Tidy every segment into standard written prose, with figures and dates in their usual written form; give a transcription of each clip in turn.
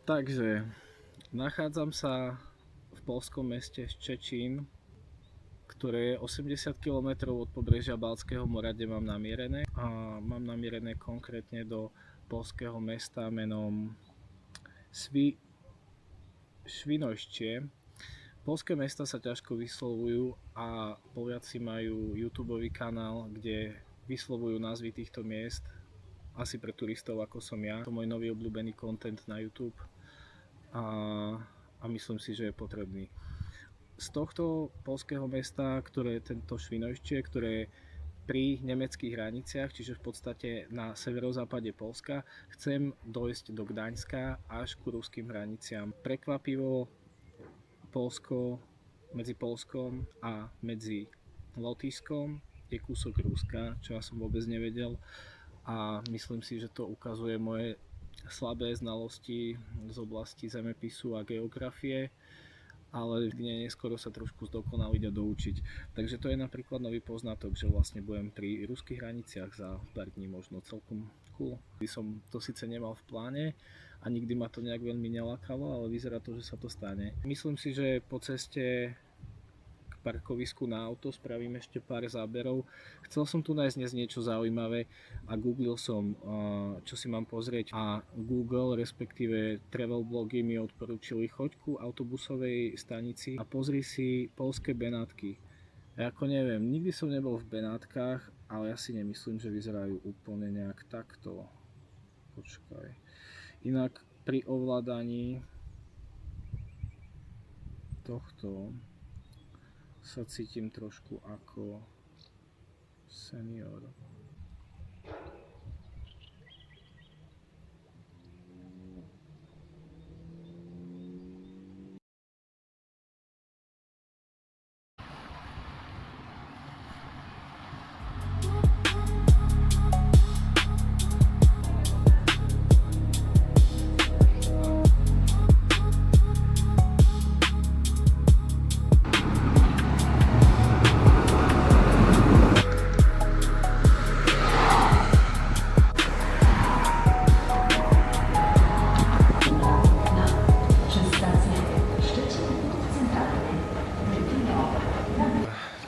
Takže nachádzam sa v poľskom meste Szczecin, ktoré je 80 km od pobrežia Baltského mora, kde mám namierené. A mám namierené konkrétne do poľského mesta menom Świnoujście. Poľské mesta sa ťažko vyslovujú a Poliaci majú YouTubeový kanál, kde vyslovujú názvy týchto miest, asi pre turistov ako som ja. To je môj nový obľúbený content na YouTube a myslím si, že je potrebný. Z tohto poľského mesta, ktoré je tento Świnoujście, ktoré je pri nemeckých hraniciach, čiže v podstate na severozápade Poľska, chcem dojsť do Gdaňska až ku ruským hraniciam. Prekvapivo Poľsko, medzi Poľskom a medzi Lotyšskom je kúsok Ruska, čo ja som vôbec nevedel, a myslím si, že to ukazuje moje slabé znalosti z oblasti zemepisu a geografie, ale neskoro sa trošku zdokonaliť a doučiť. Takže to je napríklad nový poznatok, že vlastne budem pri ruských hraniciach za pár dní, možno celkom cool. Som to síce nemal v pláne a nikdy ma to nejak veľmi nelákalo, ale vyzerá to, že sa to stane. Myslím si, že po ceste k parkovisku na auto spravím ešte pár záberov. Chcel som tu nájsť dnes niečo zaujímavé a googlil som, čo si mám pozrieť, a Google, respektíve travel blogy mi odporúčili choď ku autobusovej stanici a pozri si poľské Benátky. Ja ako neviem, nikdy som nebol v Benátkach, ale ja si nemyslím, že vyzerajú úplne nejak takto. Počkaj. Inak pri ovládaní tohto sa cítim trošku ako senior.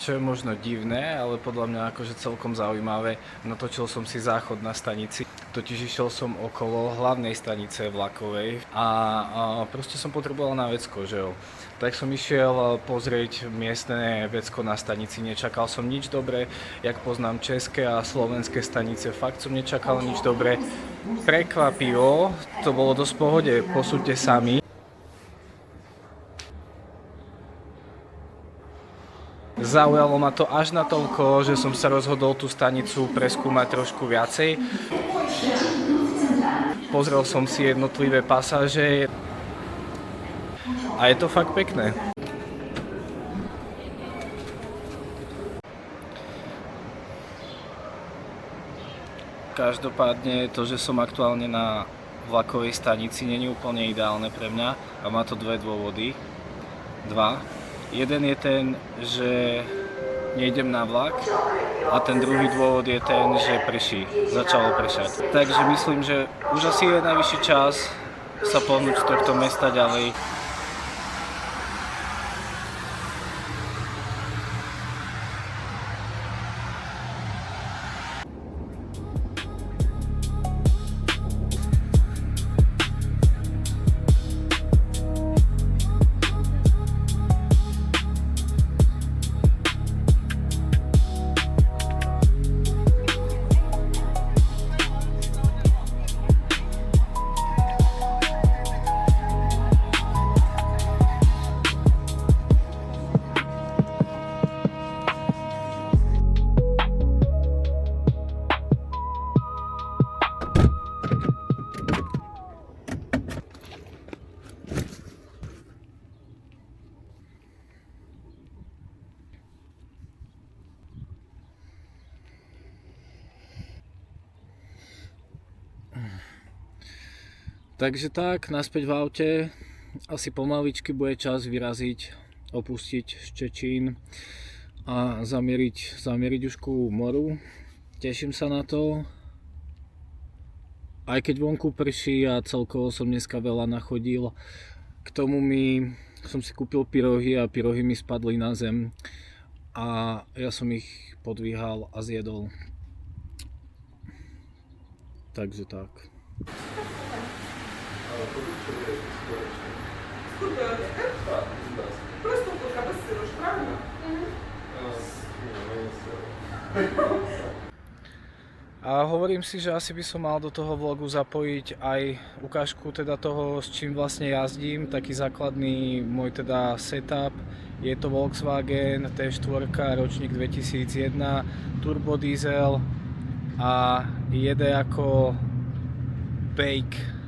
Čo je možno divné, ale podľa mňa akože celkom zaujímavé, natočil som si záchod na stanici. Totiž išiel som okolo hlavnej stanice vlakovej a proste som potreboval na vecko, že jo. Tak som išiel pozrieť miestne vecko na stanici, nečakal som nič dobré, jak poznám české a slovenské stanice, fakt som nečakal nič dobré. Prekvapivo, to bolo dosť v pohode, posúďte sami. Zaujalo ma to až natoľko, že som sa rozhodol tú stanicu preskúmať trošku viacej. Pozrel som si jednotlivé pasáže a je to fakt pekné. Každopádne to, že som aktuálne na vlakovej stanici, nie je úplne ideálne pre mňa a má to dve dôvody. Jeden je ten, že nejdem na vlak, a ten druhý dôvod je ten, že prší. Začalo pršať. Takže myslím, že už asi je najvyšší čas sa pohnúť z tohto mesta ďalej. Takže tak, naspäť v aute, asi pomaličky bude čas vyraziť, opustiť Szczecin a zamieriť už ku moru. Teším sa na to. Aj keď vonku prší a celkovo som dneska veľa nachodil, k tomu som si kúpil pyrohy a pyrohy mi spadli na zem a ja som ich podvíhal a zjedol. Takže tak. Просто только обоссыруешь, правильно? A hovorím si, že asi by som mal do toho vlogu zapojiť aj ukážku teda toho, s čím vlastne jazdím, taký základný môj teda setup. Je to Volkswagen T4 ročník 2001, turbo diesel a jede ako bake.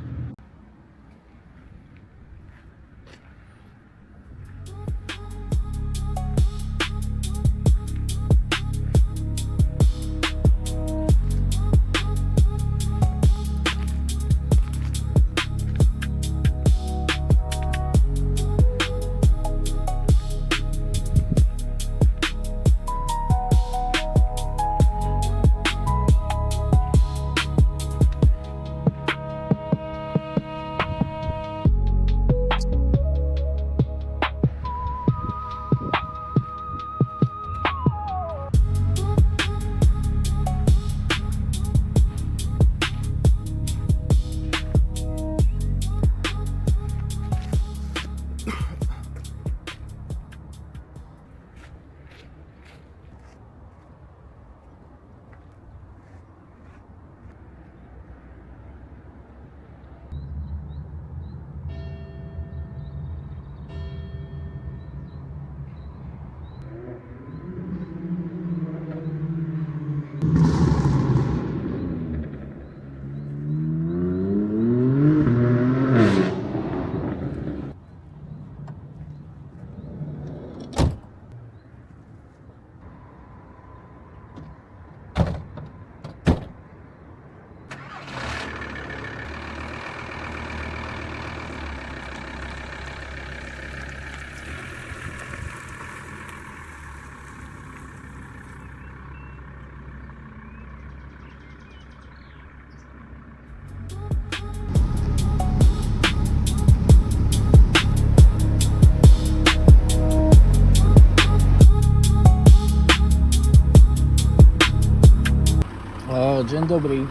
Dzień dobry.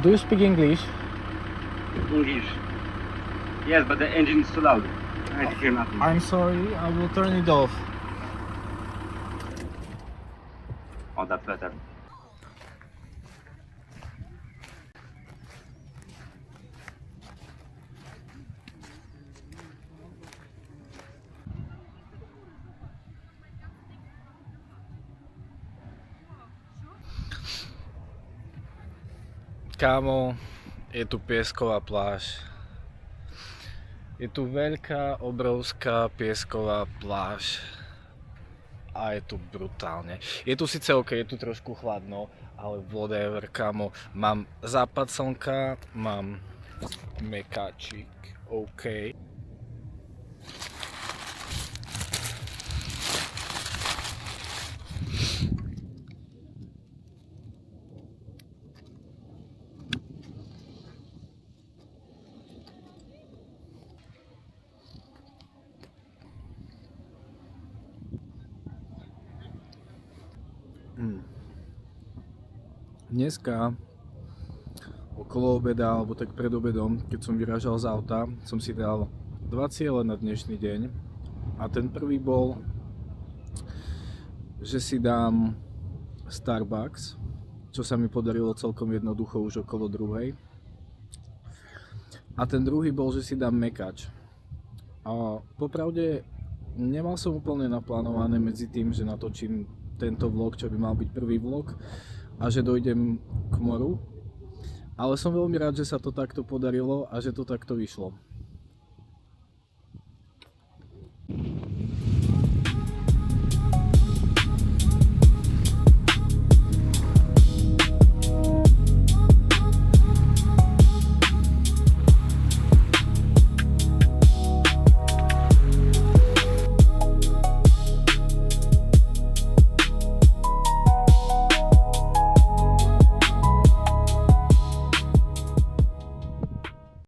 Do you speak English? English. Yes, but the engine is too loud. I hear nothing. I'm sorry, I will turn it off. Oh, that's better. Kámo, je tu piesková pláž. Je tu veľká, obrovská piesková pláž. A je tu brutálne. Je tu síce OK, je tu trošku chladno, ale whatever, kámo. Mám západ slnka, mám mekáčik, OK. Dneska okolo obeda, alebo tak pred obedom, keď som vyrážal z auta, som si dal 2 ciele na dnešný deň. A ten prvý bol, že si dám Starbucks, čo sa mi podarilo celkom jednoducho už okolo 2. A ten druhý bol, že si dám mekač. A popravde nemal som úplne naplánované medzi tým, že natočím tento vlog, čo by mal byť prvý vlog, a že dojdem k moru. Ale som veľmi rád, že sa to takto podarilo a že to takto vyšlo.